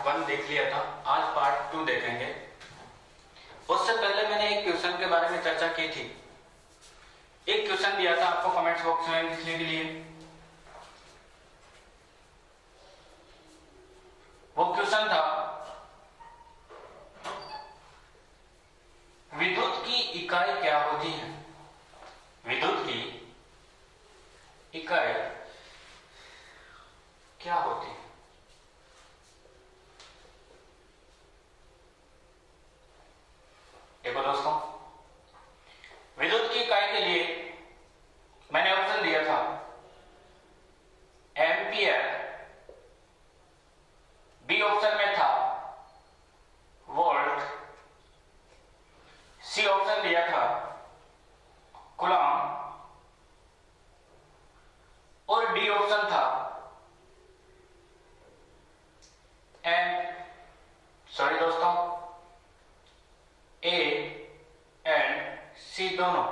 1 देख लिया था, आज पार्ट 2 देखेंगे। उससे पहले मैंने एक क्वेश्चन के बारे में चर्चा की थी। एक क्वेश्चन दिया था आपको कमेंट्स बॉक्स में लिखने के लिए। वो क्वेश्चन था, विद्युत की इकाई क्या होती है? विद्युत की इकाई क्या होती है? देखो दोस्तों, विद्युत की इकाई के लिए मैंने ऑप्शन दिया था एम्पियर, बी ऑप्शन में था वोल्ट, सी ऑप्शन दिया था कूलॉम और डी ऑप्शन था सॉरी दोस्तों, ए एंड सी दोनों,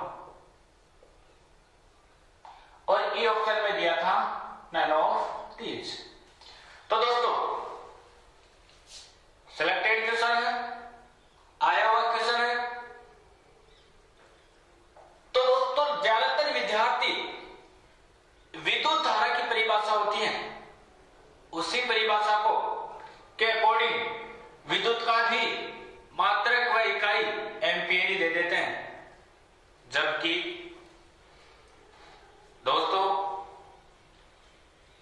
और ई ऑप्शन में दिया था नन ऑफ दीज। तो दोस्तों सिलेक्टेड क्वेश्चन है, आया हुआ क्वेश्चन है। तो दोस्तों ज्यादातर विद्यार्थी विद्युत धारा की परिभाषा होती है, उसी परिभाषा को के अकॉर्डिंग विद्युत का भी मात्रक व इकाई एम्पियर ही दे देते हैं, जबकि दोस्तों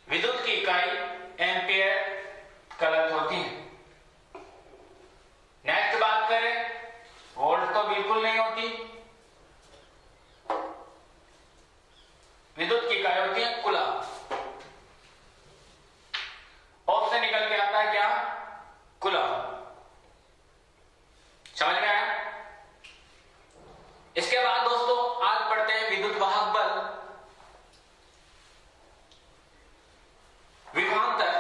विद्युत की इकाई एम्पियर गलत होती है। नेक्स्ट बात करें, वोल्ट तो बिल्कुल नहीं होती, विद्युत की इकाई होती है कूलॉम। ऑप्शन निकल के आता है क्या? कूलॉम। समझ में आया? इसके बाद दोस्तों आज पढ़ते हैं विद्युत वाहक बल, विभवांतर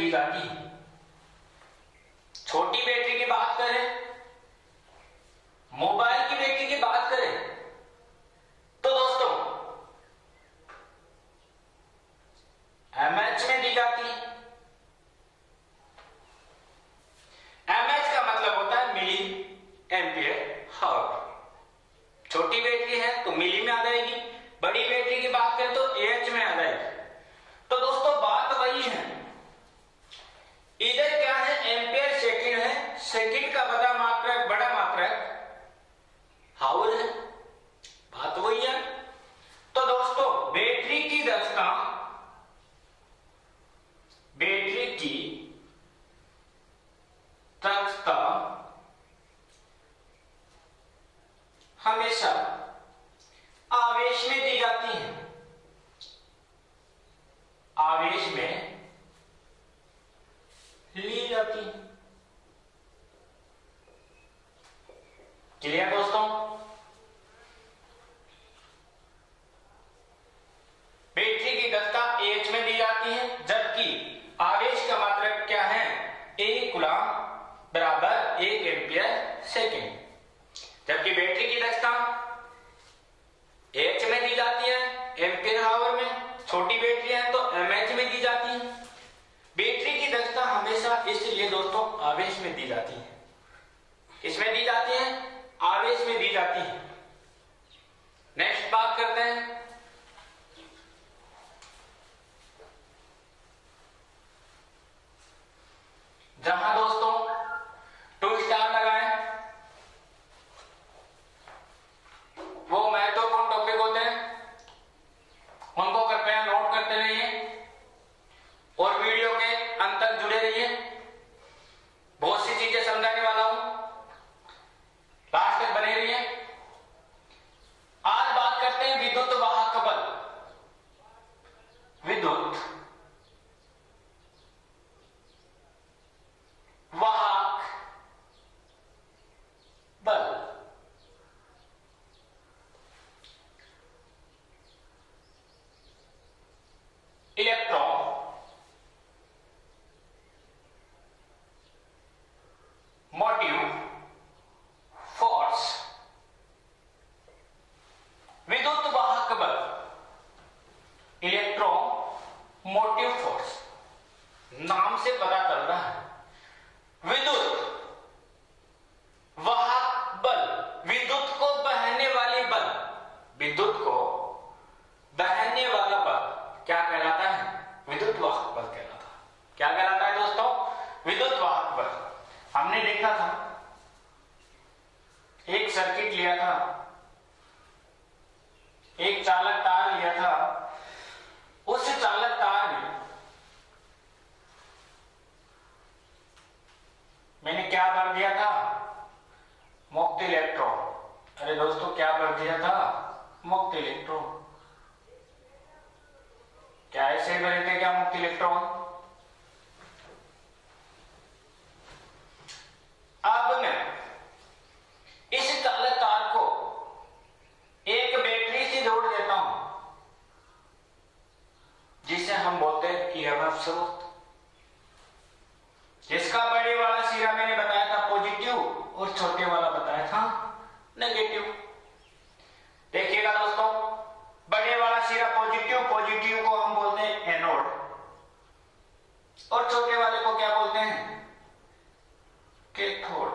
दी जाती है। छोटी बैटरी की बात करें, मोबाइल की बैटरी की बात करें तो दोस्तों एमएच में दी जाती है। एमएच का मतलब होता है मिली एम्पियर हावर। छोटी बैटरी है तो मिली में आ जाएगी, बड़ी बैटरी की बात करें तो एच में आ जाएगी। तो दोस्तों बात वही है, इधर क्या है, एम्पियर सेकंड है, सेकंड का बड़ा मात्रक हावर है, बात वही है। तो दोस्तों बैटरी की दक्षता हमेशा आवेश में दी जाती है, आवेश में ली जाती है। क्लियर दोस्तों? बैटरी की दक्षता एच में दी जाती है, जबकि आवेश का मात्रक क्या है, 1 कूलम बराबर 1 एम्पियर सेकेंड। जबकि बैटरी की दक्षता एच में दी जाती है, एम्पियर हावर में। छोटी बैटरी है तो एमएच में दी जाती है। बैटरी की दक्षता हमेशा इसलिए दोस्तों आवेश में दी जाती है। किसमें दी जाती है? आवेश में दी जाती है। नेक्स्ट बात करते हैं, जहां दोस्तों 2 स्टार लगाएं, वो महत्वपूर्ण टॉपिक होते हैं, उनको कृपया नोट करते रहिए और वीडियो के अंत तक जुड़े रहिए। बहुत सी चीजें समझाने वाला हूं, लास्ट तक बने रहिए। आज बात करते हैं विद्युत वाहक बल। विद्युत वाहक बल। Electron, motive force. विद्युत वाहक बल, इलेक्ट्रॉन मोटिव फोर्स, नाम से पता चल रहा है विद्युत वाहक बल, विद्युत को बहने वाली बल, विद्युत को बहने वाला बल क्या कहलाता है? विद्युत वाहक बल कहलाता है। क्या कहलाता है दोस्तों? विद्युत वाहक बल। हमने देखा था, एक सर्किट लिया था, एक चालक तार लिया था, उस चालक तार में मैंने क्या भर दिया था? मुक्त इलेक्ट्रॉन। अरे दोस्तों क्या भर दिया था? मुक्त इलेक्ट्रॉन। क्या ऐसे ही भरे थे क्या मुक्त इलेक्ट्रॉन? अब मैं इस चालक तार को एक बैटरी से जोड़ देता हूं, जिसे हम बोलते हैं ईएमएफ स्रोत, जिसका बड़े वाला सिरा मैंने बताया था पॉजिटिव और छोटे वाला बताया था नेगेटिव। देखिएगा दोस्तों, बड़े वाला सिरा पॉजिटिव, पॉजिटिव को हम बोलते हैं एनोड, और छोटे वाले को क्या बोलते हैं? कैथोड।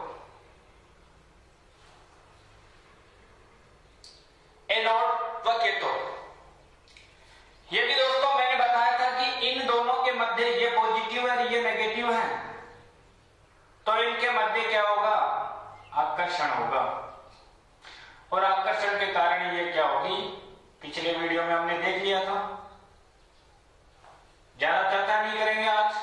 एनोड व कैथोड। ये भी दोस्तों मैंने बताया था कि इन दोनों के मध्य, ये पॉजिटिव है ये नेगेटिव है, तो इनके मध्य क्या होगा? आकर्षण होगा, और आकर्षण के कारण ये क्या होगी? पिछले वीडियो में हमने देख लिया था, ज्यादा चर्चा नहीं करेंगे आज।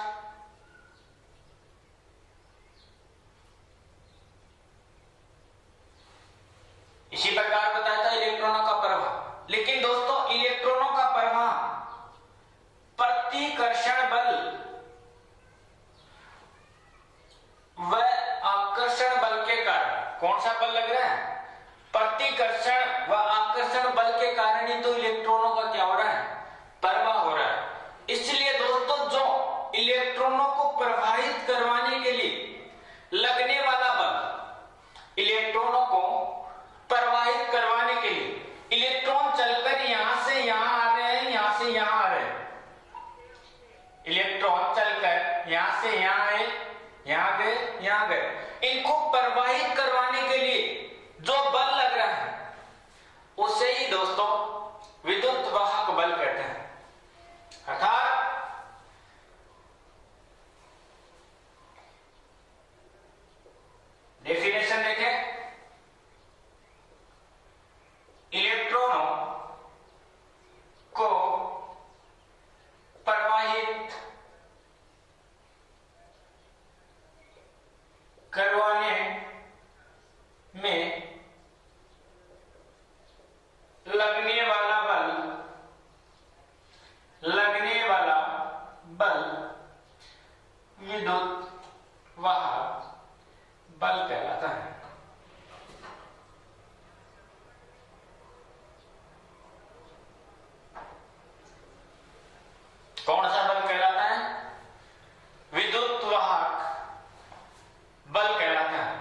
इसी प्रकार बताया था इलेक्ट्रॉनों का प्रवाह। लेकिन दोस्तों इलेक्ट्रॉनों का प्रवाह प्रतिकर्षण बल व आकर्षण बल के कारण, कौन सा बल लग रहा है? प्रतिकर्षण व आकर्षण बल के कारण ही तो इलेक्ट्रॉनों का क्या हो रहा है? प्रवाह हो रहा है। इसलिए दोस्तों जो से यहां आए, यहां गए, यहां गए। इनको प्रवाहित करवाने के लिए जो बल लग रहा है उसे ही दोस्तों विद्युत वाहक बल कहते हैं। अर्थात डेफिनेशन देखें, इलेक्ट्रॉनों को प्रवाहित करवाने में लगने वाला बल विद्युत वाहक बल कहलाता है। कौन सा बल कहलाता है? विद्युत वाहक बल कहलाता है।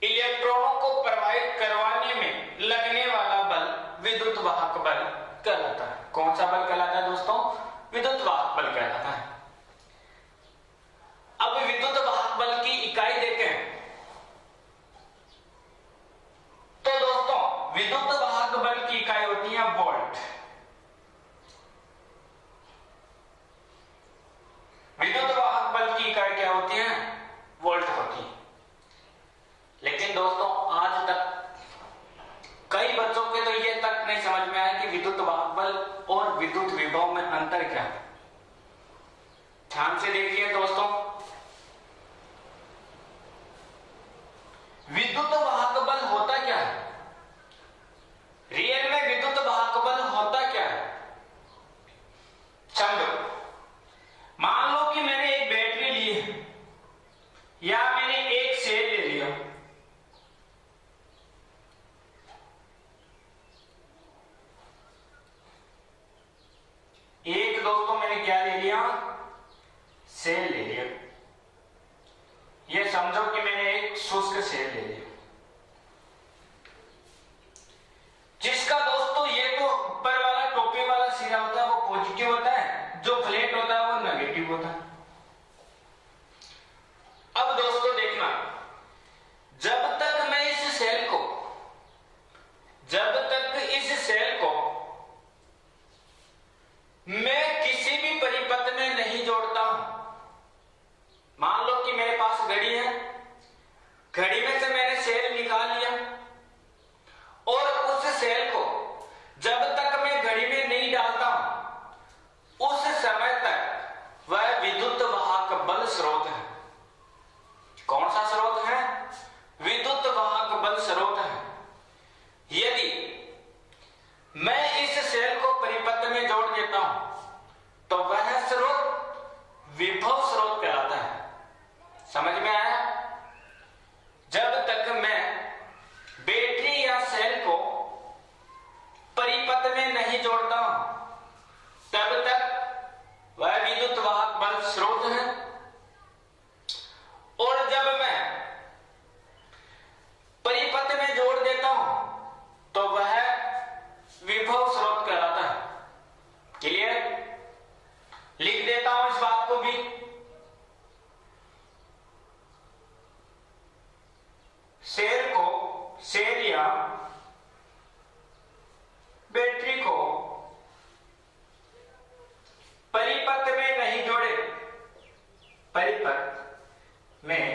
इलेक्ट्रॉनों को प्रवाहित करवाने में लगने वाला बल विद्युत वाहक बल कहलाता है। कौन सा बल कहलाता है दोस्तों? विद्युत वाहक बल कहलाता है। अब विद्युत वाहक बल की इकाई देखें तो दोस्तों विद्युत वाहक बल की इकाई होती है वोल्ट। विद्युत वाहक बल की इकाई क्या होती है? वोल्ट होती है। लेकिन दोस्तों आज तक कई बच्चों के तो ये तक नहीं समझ में आया कि विद्युत वाहक बल और विद्युत विभव में अंतर क्या है। ध्यान से देखिए दोस्तों, विद्युत वाहक बल होता क्या है? रियल में विद्युत वाहक बल होता क्या है? समझो, मान लो कि मैंने एक बैटरी ली है या मैंने एक सेल ले लिया। एक दोस्तों मैंने क्या ले लिया? सेल ले लिया। ये समझो कि मैंने एक शुष्क सेल ले लिया, जिसका दोस्तों ये तो ऊपर वाला टोपी वाला सिरा होता है वो पॉजिटिव होता है, जो फ्लैट होता है वो नेगेटिव होता है। अब दोस्तों देखना, जब तक इस सेल को मैं किसी भी परिपथ में नहीं जोड़ता हूं। मान लो कि मेरे पास घड़ी है, घड़ी में से मैंने सेल निकाल लिया और उस सेल को जब तक मैं घड़ी में नहीं डालता हूं उस समय तक वह विद्युत वाहक बल स्रोत है। कौन सा स्रोत है? विद्युत वाहक बल स्रोत है। यदि मैं इस सेल को परिपथ में जोड़ देता हूं तो वह स्रोत विभव स्रोत कहलाता है। समझ में आया? जब तक मैं बैटरी या सेल को परिपथ में नहीं जोड़ता हूं तब तक वह विद्युत वाहक बल स्रोत है, और जब मैं परिपथ में जोड़ देता हूं तो वह विभव स्रोत कहलाता है। क्लियर? लिख देता हूं इस बात को भी। सेल या बैटरी को परिपथ में नहीं जोड़े, परिपथ में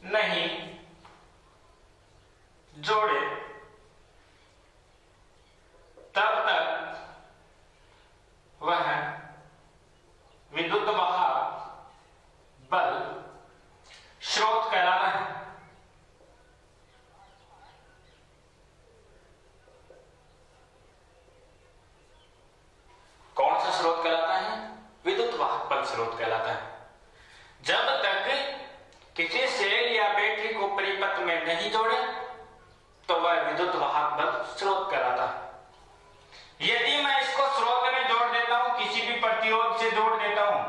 नहीं जोड़े तब तक वह विद्युत वाहक बल स्रोत कहलाता है। कौन सा स्रोत कहलाता है? विद्युत वाहक बल स्रोत कहलाता है। जब तक किसी सेल या बैटरी को परिपथ में नहीं जोड़े तो वह विद्युत वाहक बल स्रोत कहलाता है। यदि मैं इसको स्रोत में जोड़ देता हूं, किसी भी प्रतिरोध से जोड़ देता हूं,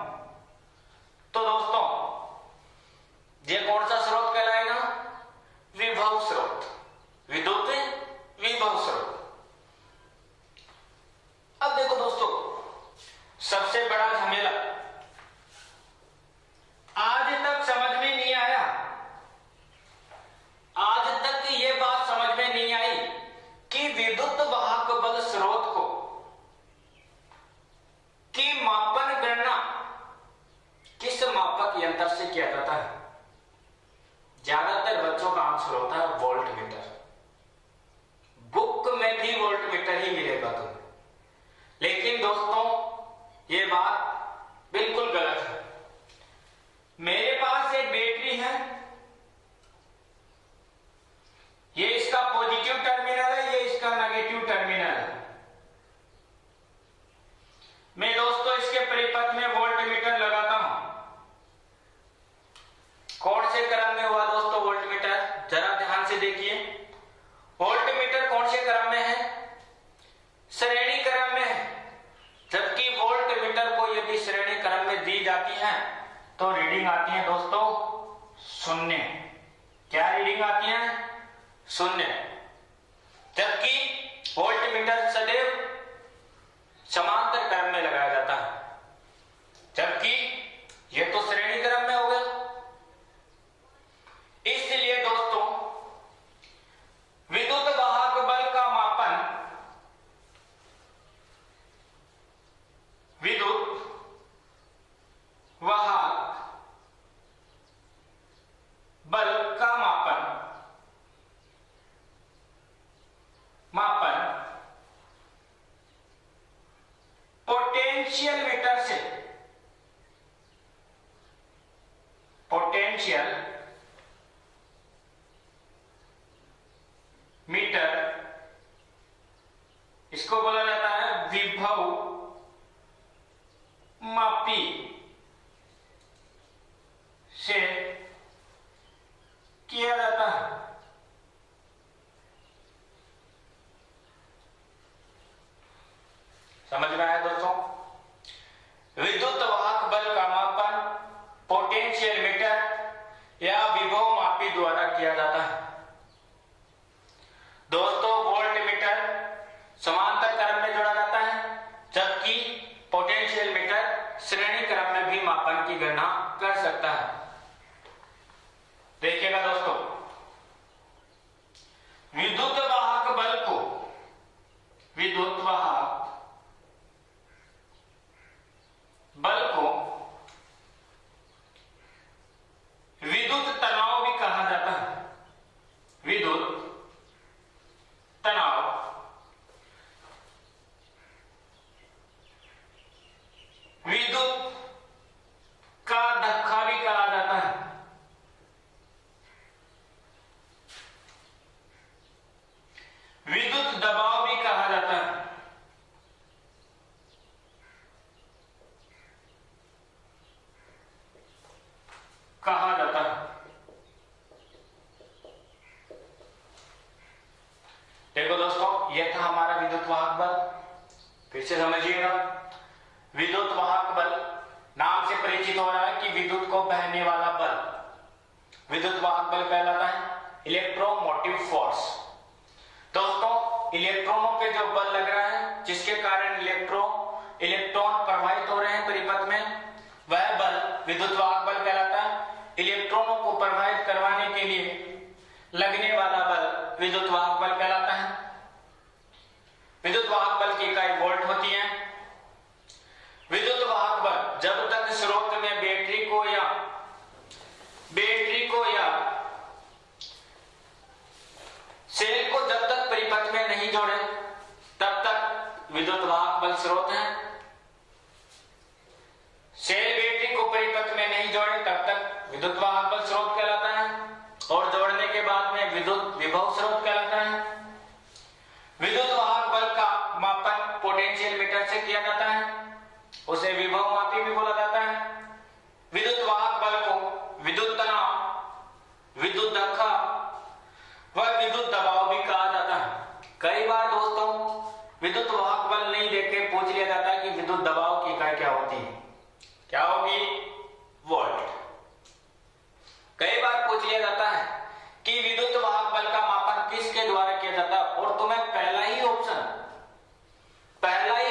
तो दोस्तों ये कौन सा स्रोत कहलाएगा? विभव स्रोत, विद्युत विभव स्रोत। अब देखो दोस्तों, सबसे बड़ा झमेला मापी यंत्र से किया जाता है। ज्यादातर बच्चों का आंसर होता है वोल्ट मीटर। बुक में भी वोल्ट मीटर ही मिलेगा तुम्हें, लेकिन दोस्तों ये बात बिल्कुल गलत है। मेरे पास एक बैटरी है, ये इसका पॉजिटिव टर्मिनल है, ये इसका नेगेटिव टर्मिनल है। मैं दोस्तों इसके परिपथ में वोल्ट मीटर लगाता हूं। कौन से क्रम में हुआ दोस्तों वोल्ट मीटर, जरा ध्यान से देखिए। वोल्ट मीटर कौन से क्रम में है, श्रेणी क्रम में है। जबकि वोल्ट मीटर को यदि श्रेणी क्रम में दी जाती है तो रीडिंग आती है दोस्तों 0। क्या रीडिंग आती है? 0। जबकि वोल्ट मीटर सदैव समांतर क्रम में लगाया जाता है, जबकि यह तो श्रेणी क्रम में हो गया। इसलिए दोस्तों विद्युत वाहक बल का मापन विद्युत वाहक बल का मापन पोटेंशियल मीटर से, पोटेंशियल मीटर, इसको बोला जाता है विभव मापी से किया जाता है। समझ में आया दोस्तों? विद्युत वाहक बल का मापन पोटेंशियल मीटर या विभव मापी द्वारा किया जाता है। दोस्तों वोल्ट मीटर समांतर क्रम में जोड़ा जाता है, जबकि पोटेंशियल मीटर श्रेणी क्रम में भी मापन की गणना कर सकता है। देखिएगा दोस्तों, विद्युत वाहक बल को, विद्युत वाहक बल को विद्युत तनाव भी कहा जाता है। विद्युत तनाव, विद्युत का धक्का भी कहा जाता है। विद्युत दबाव भी कहा जाता है। देखो दोस्तों, यह था हमारा विद्युत वाहक बल। फिर से समझिएगा, विद्युत वाहक बल नाम से परिचित हो रहा है कि विद्युत को बहने वाला बल विद्युत वाहक बल कहलाता है। इलेक्ट्रोमोटिव फोर्स, दोस्तों इलेक्ट्रॉनों पे जो बल लग रहा है, जिसके कारण इलेक्ट्रॉन प्रवाहित हो रहे हैं परिपथ में, वह बल विद्युत वाहक बल कहलाता है। इलेक्ट्रॉनों को प्रवाहित करवाने के लिए लगने वाला बल विद्युत वाहक बल कहलाता है। विद्युत वाहक बल की इकाई वोल्ट होती है। विद्युत वाहक बल जब तक स्रोत में बैटरी को या सेल को जब तक परिपथ में नहीं जोड़े, तब तक विद्युत वाहक बल स्रोत है। सेल बैटरी को परिपथ में नहीं जोड़े, तब तक विद्युत वाहक बल स्रोत कहलाता है, और जोड़ने के बाद में विद्युत विभव स्रोत कहलाता है। विद्युत वाहक बल का मापन पोटेंशियल मीटर से किया जाता है, उसे विभव मापी भी बोला जाता है। विद्युत वाहक बल को विद्युत तनाव, विद्युत धक्का व विद्युत दबाव भी कहा जाता है। कई बार दोस्तों विद्युत वाहक बल नहीं देके पूछ लिया जाता है कि विद्युत दबाव की इकाई क्या होती है, क्या होगी? वोल्ट। कई बार पूछ लिया जाता है कि विद्युत वाहक बल का मापन किसके द्वारा किया जाता है, और तुम्हें पहला ही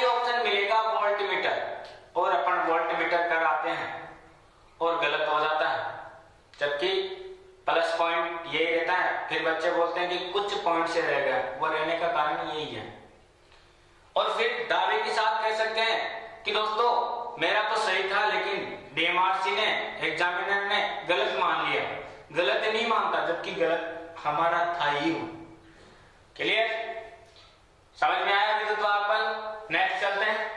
ऑप्शन मिलेगा वोल्ट मीटर, और अपन वोल्ट मीटर कराते हैं और गलत हो जाता है, जबकि प्लस पॉइंट यही रहता है। फिर बच्चे बोलते हैं कि कुछ पॉइंट से रह गया, वो रहने का कारण यही है। और फिर दावे के साथ कह सकते हैं कि दोस्तों मेरा तो सही था, लेकिन डीएमआरसी ने एग्जाम एग्जामिनर ने गलत मान लिया, गलत नहीं मानता जबकि गलत हमारा था ही हो। क्लियर, समझ में आया विद्युत वाहक बल? नेक्स्ट चलते हैं।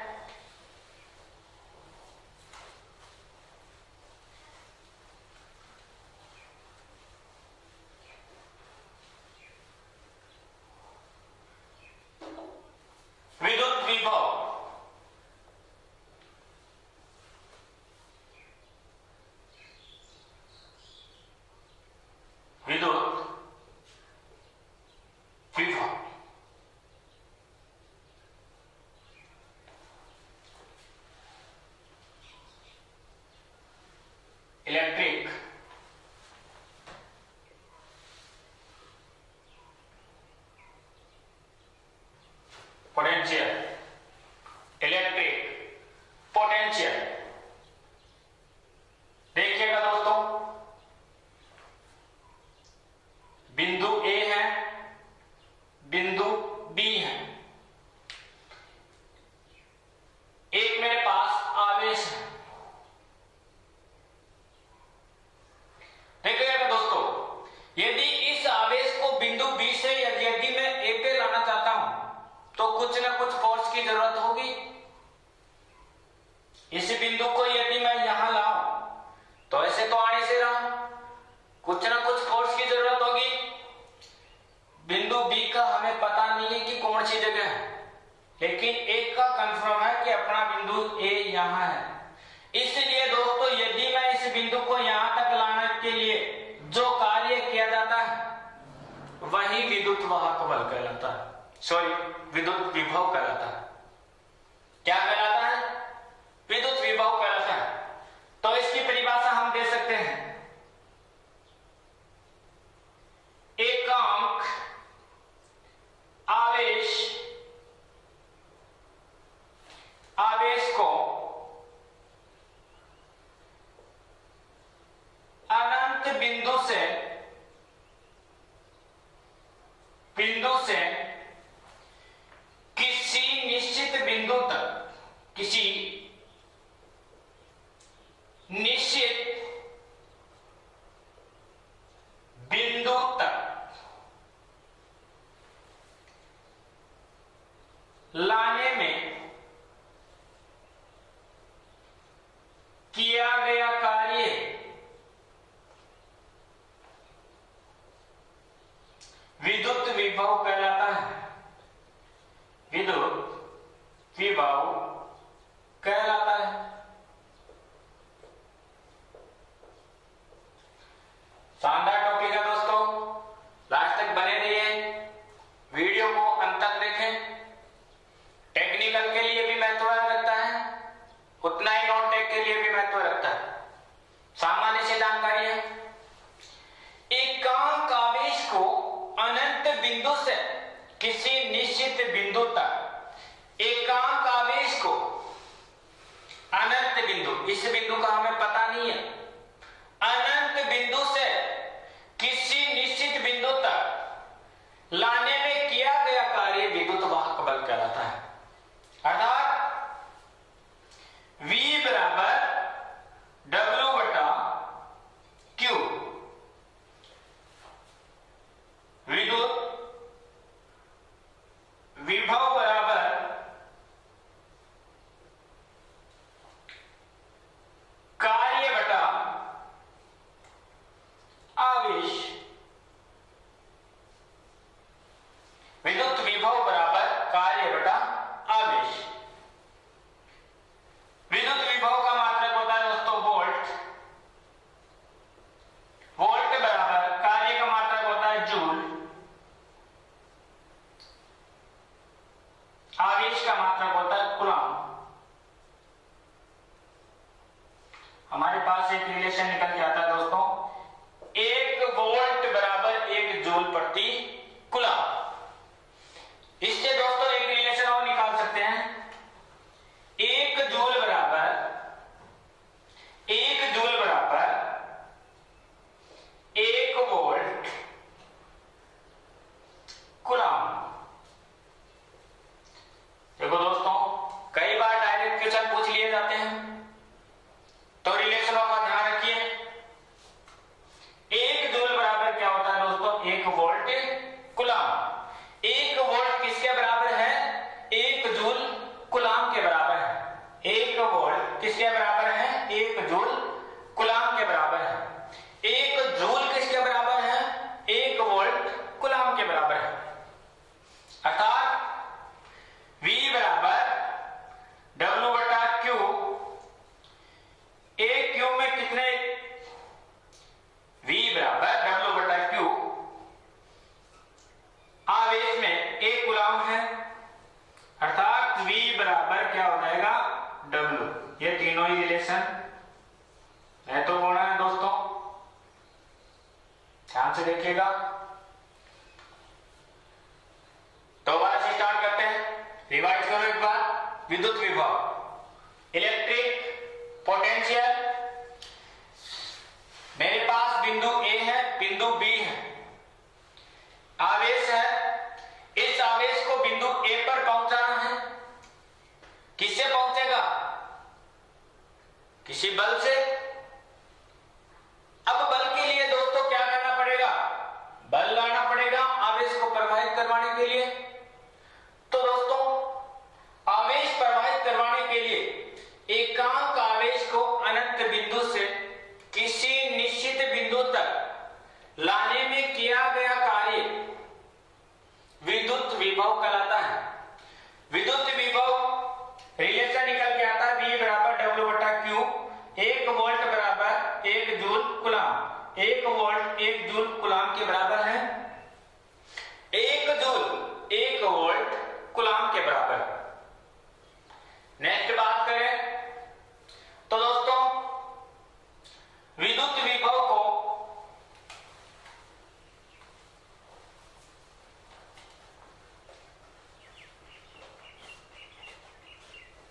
विद्युत विभव। विद्युत विभव इलेक्ट्रिक पोटेंशियल, इलेक्ट्रिक पोटेंशियल। देखिएगा दोस्तों, बिंदु ए है, बिंदु बी है, एक मेरे पास आवेश है। देखिएगा दोस्तों, यदि इस आवेश को बिंदु बी से यदि मैं ए पे लाना चाहता हूं तो कुछ ना कुछ फोर्स की जरूरत होगी। इस बिंदु को यदि मैं यहां लाऊं तो ऐसे तो आ नहीं से रहा, कुछ ना कुछ फोर्स की जरूरत होगी। बिंदु बी का हमें पता नहीं है कि कौन सी जगह है, लेकिन एक का कंफर्म है कि अपना बिंदु ए यहां है। इसलिए दोस्तों, यदि मैं इस बिंदु को यहां तक लाने के लिए जो कार्य किया जाता है वही विद्युत वाहक बल कहलाता है, सॉरी विद्युत विभव कहलाता है। क्या कहलाता है? विद्युत विभव कहलाता है। तो इसकी परिभाषा हम दे सकते हैं, एकांक आवेश, आवेश को अनंत बिंदु से किसी निश्चित बिंदु तक, किसी निश्चित बिंदु तक लाने में किया गया कार्य विद्युत विभव कहलाता है। विद्युत विभव कहलाता है। शानदार टॉपिक है दोस्तों, लास्ट तक बने रहिए, वीडियो को अंत तक देखें। टेक्निकल के लिए भी महत्व रखता है, उतना ही नॉन टेक के लिए भी महत्व रखता है। सामान्य से जानकारी है, एकांक आवेश को अनंत बिंदु से किसी निश्चित बिंदु तक, एकांक आवेश को अनंत बिंदु, इस बिंदु का हमें पता नहीं है, अनंत बिंदु से किसी निश्चित बिंदु तक लाने में किया गया कार्य विद्युत वाहक बल कहलाता है। अर्थात V बराबर W बटा Q, विद्युत विभव बराबर कार्य बटा आवेश। विद्युत विभव बराबर कार्य बटा आवेश। विद्युत विभव का मात्रक होता है दोस्तों वोल्ट, वोल्ट बराबर कार्य का मात्रक होता है जूल, आवेश का मात्रक होता है कूलम। हमारे पास एक रिलेशन निकल के आता है दोस्तों, 1 वोल्ट बराबर 1 जूल प्रति कूलम। इससे दोस्तों एक रिलेशन और निकाल सकते हैं, 1 जूल बराबर 1 वोल्ट कूलम। देखो दोस्तों, कई बार डायरेक्ट क्वेश्चन पूछ लिए जाते हैं, तो रिलेशनों का ध्यान रखिए। से देखिएगा। तो दोबारा से स्टार्ट करते हैं, रिवाइज करो एक बार। विद्युत विभव, इलेक्ट्रिक पोटेंशियल, मेरे पास बिंदु ए है, बिंदु बी है, आवेश है, इस आवेश को बिंदु ए पर पहुंचाना है। किससे पहुंचेगा? किसी बल से। अब बल के लिए दोस्तों क्या करना पड़ेगा? बल लाना पड़ेगा आवेश को प्रवाहित करवाने के लिए। तो दोस्तों आवेश प्रवाहित करवाने के लिए एकांक आवेश को अनंत बिंदु से किसी निश्चित बिंदु तक लाने में किया गया कार्य विद्युत विभव कहलाता है। विद्युत विभव रिलेशन निकल के आता है V बराबर W बटा Q, 1 वोल्ट बराबर 1 joule coulomb. 1 volt 1 joule coulomb के बराबर है, 1 जूल 1 वोल्ट कूलाम के बराबर। नेक्स्ट बात करें तो दोस्तों विद्युत विभव को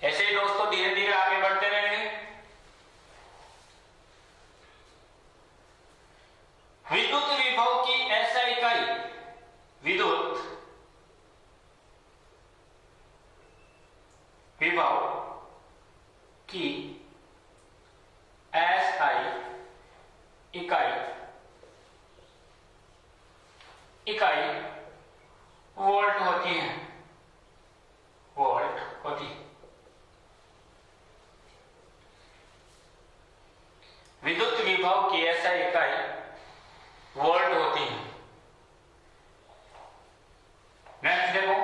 ऐसे ही दोस्तों धीरे धीरे आगे बढ़ते रहेंगे। विद्युत विभव की ऐसा इकाई विद्युत विभव की SI इकाई वोल्ट होती है, वोल्ट होती है। विद्युत विभव की SI इकाई वोल्ट होती है। नेक्स्ट देखो,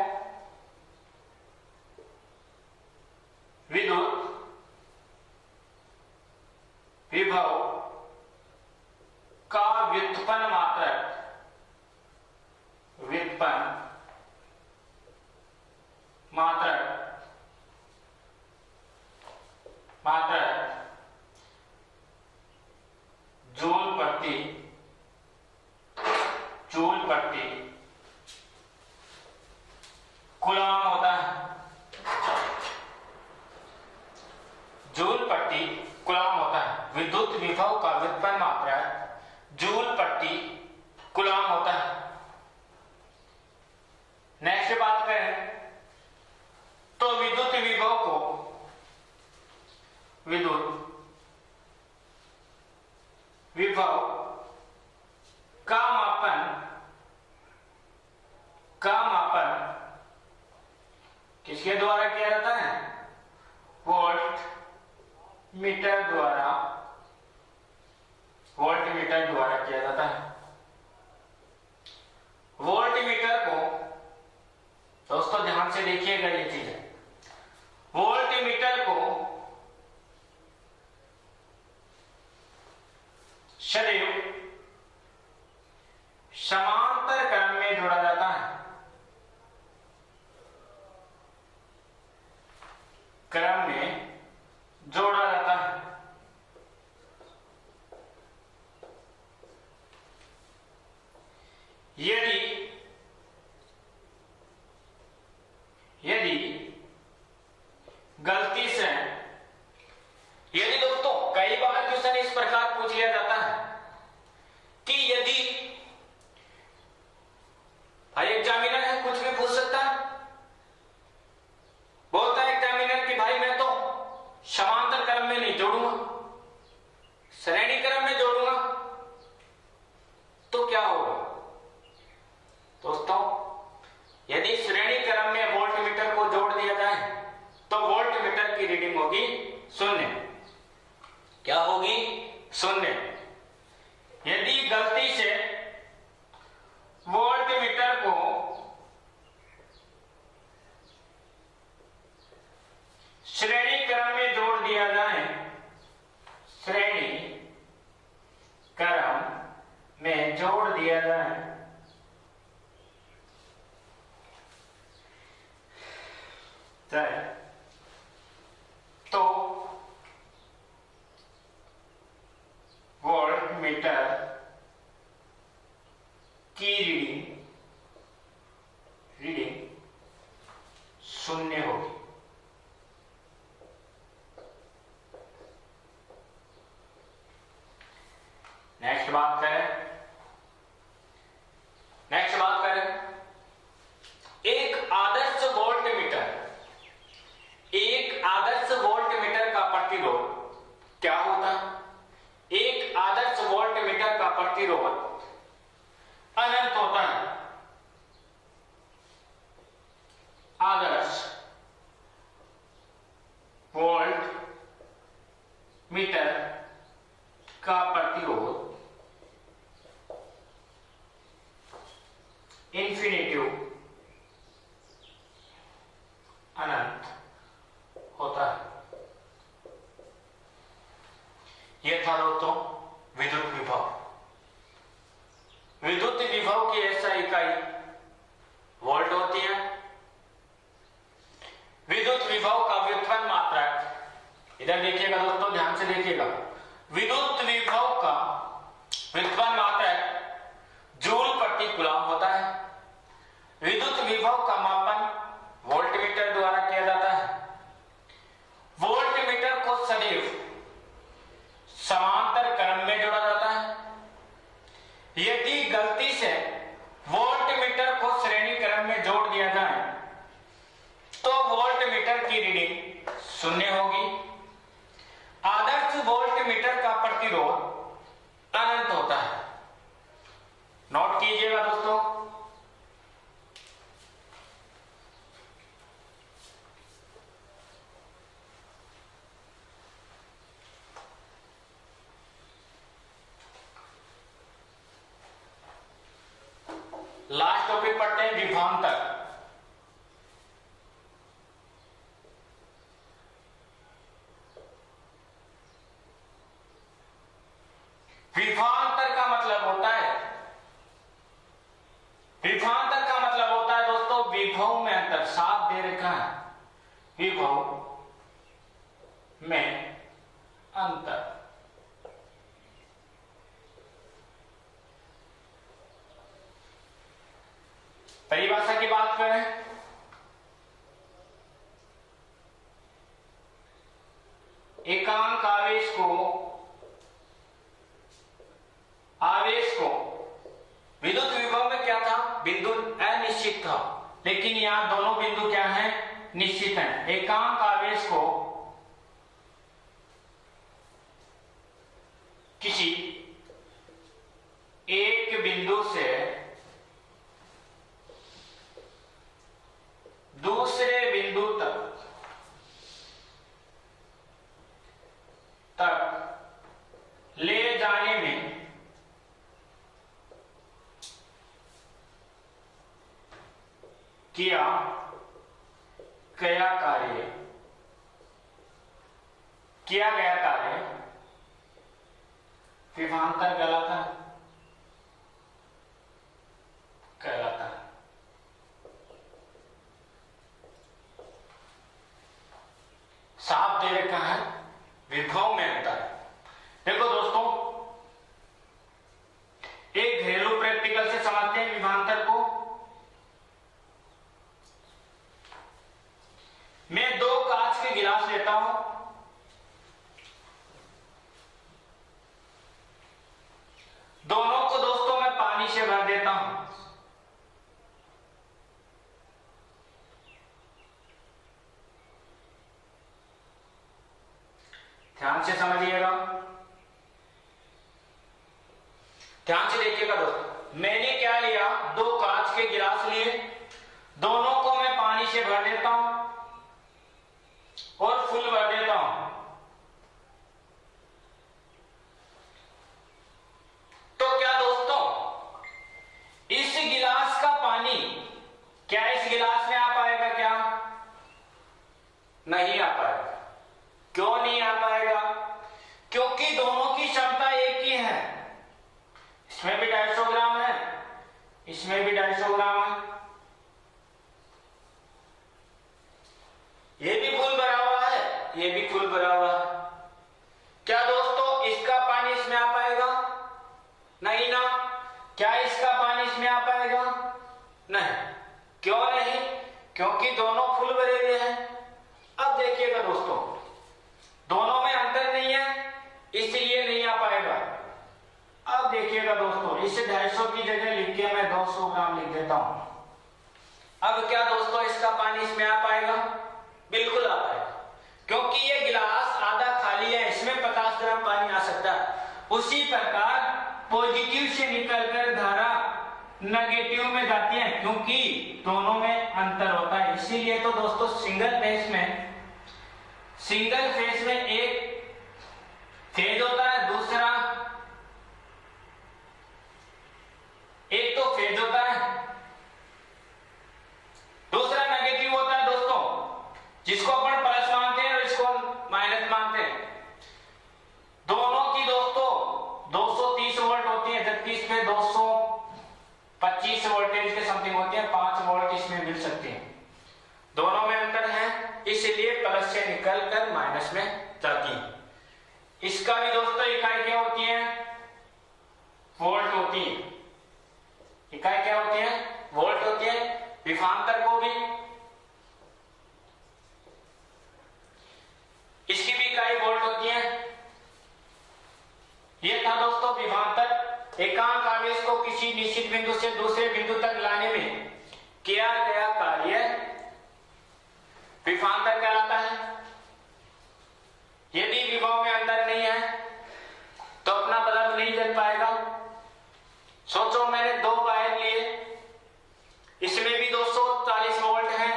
विद्युत विभव का व्युत्पन्न मात्रक जूल प्रति कूलाम होता है। जूल प्रति कूलाम होता है। विद्युत विभव का व्युत्पन्न मात्रक जूल प्रति कूलाम होता है। नेक्स्ट बात करें तो विद्युत विभव को विद्युत विभव का मापन किसके द्वारा किया जाता है? वोल्ट मीटर द्वारा किया जाता है। वोल्ट मीटर को दोस्तों ध्यान से देखिएगा, ये चीज है। वोल्ट मीटर को सदैव समांतर क्रम में जोड़ा जाता है। क्रम में जोड़ा जाता है। यदि गलती से, यदि दोस्तों कई बार क्वेश्चन इस प्रकार पूछ लिया जाता है कि यदि भाई एग्जामिनर है, कुछ भी पूछ सकता है। बोलता है एग्जामिनर कि भाई मैं तो समांतर क्रम में नहीं जोड़ूंगा, श्रेणी क्रम में जोड़ूंगा, तो क्या होगा? दोस्तों यदि श्रेणी क्रम में वोल्ट मीटर को जोड़ दिया जाए तो वोल्ट मीटर की रीडिंग होगी 0। क्या होगी? 0। यदि गलती से वोल्ट मीटर को श्रेणी क्रम में जोड़ दिया जाए, श्रेणी क्रम में जोड़ दिया जाए तो वोल्ट मीटर की रीडिंग शून्य होगी। नेक्स्ट बात करें एक आदर्श वोल्टमीटर का प्रतिरोध क्या होता है? एक आदर्श वोल्टमीटर का प्रतिरोध अनंत होता है। आदर्श वोल्टमीटर का प्रतिरोध इंफिनिटिव अनंत होता है। यह था दोस्तों विद्युत विभव। विद्युत विभव की ऐसा इकाई वोल्ट होती है। विद्युत विभव का व्युत्पन्न मात्रक, इधर देखिएगा दोस्तों, ध्यान से देखिएगा, विद्युत विभव का व्युत्पन्न मात्रक जूल प्रति कूलम होता है। विद्युत विभव का मापन वोल्टमीटर द्वारा किया जाता है। वोल्टमीटर को सदैव समांतर क्रम में जोड़ा जाता है। यदि गलती से वोल्टमीटर को श्रेणी क्रम में जोड़ दिया जाए तो वोल्टमीटर की रीडिंग शून्य होगी। आदर्श वोल्टमीटर का प्रतिरोध अनंत होता है। नोट कीजिएगा दोस्तों। लास्ट टॉपिक पढ़ते हैं, विभवांतर। विभवांतर का मतलब होता है दोस्तों विभव में अंतर। साफ दे रखा है, विभव में अंतर। परिभाषा की बात करें, एकांक आवेश को विद्युत विभव में क्या था? बिंदु अनिश्चित था, लेकिन यहां दोनों बिंदु क्या हैं? निश्चित हैं। एकांक आवेश को किसी एक बिंदु से दूसरे बिंदु तक ले जाने में किया गया कार्य विभवांतर कहलाता है। साफ दे रखा है विभव में अंतर। देखो दोस्तों, एक घरेलू प्रैक्टिकल से समझते हैं विभवांतर को। मैं दो कांच के गिलास लेता हूं, दोनों को दोस्तों मैं पानी से भर देता हूं। ध्यान से समझिएगा, ध्यान से देखिएगा दोस्तों। मैंने क्या लिया? दो कांच के गिलास लिए, दोनों को मैं पानी से भर देता हूं और फुल भर देता हूं। तो क्या दोस्तों, इस गिलास का पानी क्या इस गिलास में आ पाएगा? क्या नहीं आ पाएगा। क्यों नहीं आ पाएगा? क्योंकि दोनों की क्षमता एक ही है। इसमें भी 250 ग्राम है, इसमें भी 250 ग्राम है। ये भी फुल भरा हुआ है, ये भी फुल भरा हुआ है। क्या दोस्तों इसका पानी इसमें आ पाएगा? नहीं ना। क्या इसका पानी इसमें आ क्यों नहीं? क्योंकि दोनों फुल भरे हुए हैं। अब देखिएगा दोस्तों, दोनों में अंतर नहीं है, इसलिए नहीं आ पाएगा। अब देखिएगा दोस्तों, इस 250 की जगह लिख के मैं 200 ग्राम लिख देता हूं। अब क्या दोस्तों इसका पानी इसमें आ पाएगा? बिल्कुल आ पाएगा, क्योंकि ये गिलास आधा खाली है, इसमें 50 ग्राम पानी आ सकता है। उसी प्रकार पॉजिटिव से निकलकर धारा नेगेटिव में जाती है, क्योंकि दोनों में अंतर होता है। इसीलिए तो दोस्तों सिंगल फेस में एक फेज होता है, दूसरा एक तो फेज होता है, दूसरा नेगेटिव होता है दोस्तों, जिसको अपन प्लस मानते हैं और इसको माइनस मानते हैं। दोनों की दोस्तों 230 वोल्ट होती है, जबकि इसमें 225 वोल्टेज के समथिंग होती है, 5 वोल्ट इसमें मिल सकते हैं। दोनों में अंतर है, इसलिए प्लस से निकलकर माइनस में जाती है। इसका भी दोस्तों इकाई क्या होती है? वोल्ट होती है। इकाई क्या होती है? वोल्ट होती है। विभवांतर को भी, इसकी भी इकाई वोल्ट होती है। यह था दोस्तों विभवांतर। एकांक आवेश को किसी निश्चित बिंदु से दूसरे बिंदु तक लाने में किया गया कार्य विभवांतर कहलाता है। यदि विभव में अंतर नहीं है तो अपना बल्ब नहीं जल पाएगा। सोचो, मैंने 2 वायर लिए, इसमें भी 240 वोल्ट है,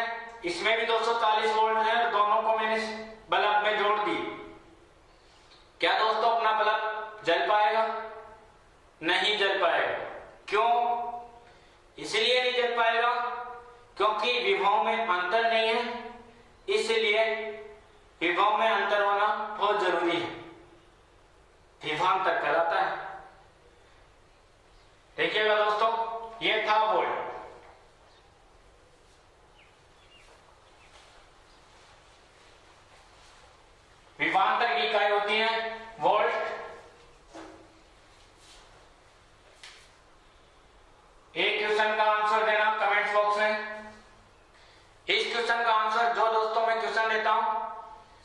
इसमें भी 240 वोल्ट है, दोनों को मैंने बल्ब में जोड़ दी। क्या दोस्तों अपना बल्ब जल पाएगा? नहीं जल पाएगा। क्यों? इसलिए नहीं जल पाएगा क्योंकि विभव में अंतर नहीं है, इसलिए विभव में अंतर होना बहुत जरूरी है। विभवांतर कहलाता है। देखिएगा दोस्तों, यह था वोल्ट। विभवांतर की इकाई होती है वोल्ट। एक क्वेश्चन का आंसर देना कमेंट बॉक्स में। इस क्वेश्चन का आंसर, जो दोस्तों मैं क्वेश्चन देता हूं,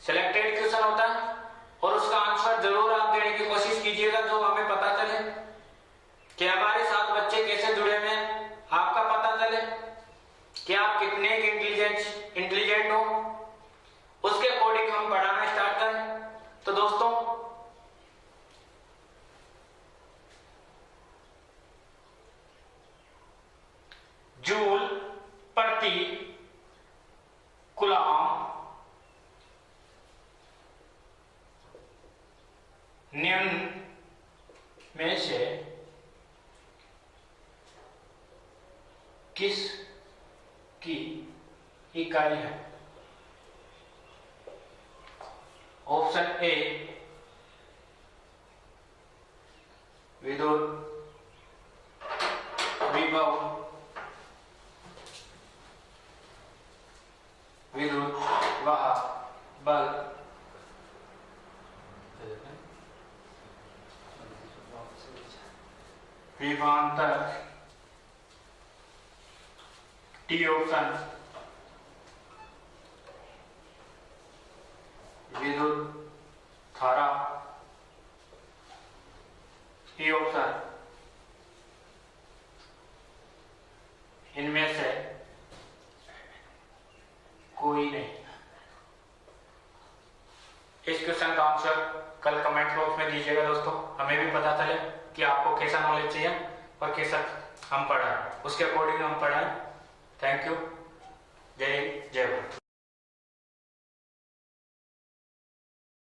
सिलेक्टेड क्वेश्चन होता है, और उसका आंसर जरूर आप देने की कोशिश कीजिएगा, जो हमें पता चले कि हमारे साथ बच्चे कैसे जुड़े हुए हैं, आपका पता चले कि आप कितने इंटेलिजेंट हो, उसके अकॉर्डिंग हम पढ़ाना स्टार्ट करें। तो दोस्तों जूल प्रति कूलम निम्न में से किस की इकाई है? ऑप्शन ए विद्युत विभव, विद्युत वाहक बल, विभवांतर टी ऑप्शन, विद्युत धारा ई ऑप्शन। इनमें से कोई नहीं। इस क्वेश्चन का आंसर कल कमेंट बॉक्स में दीजिएगा दोस्तों, हमें भी पता चले कि आपको कैसा नॉलेज चाहिए और कैसा हम पढ़ाएं, उसके अकॉर्डिंग हम पढ़ाएं। Thank you. जय हिंद, जय भारत।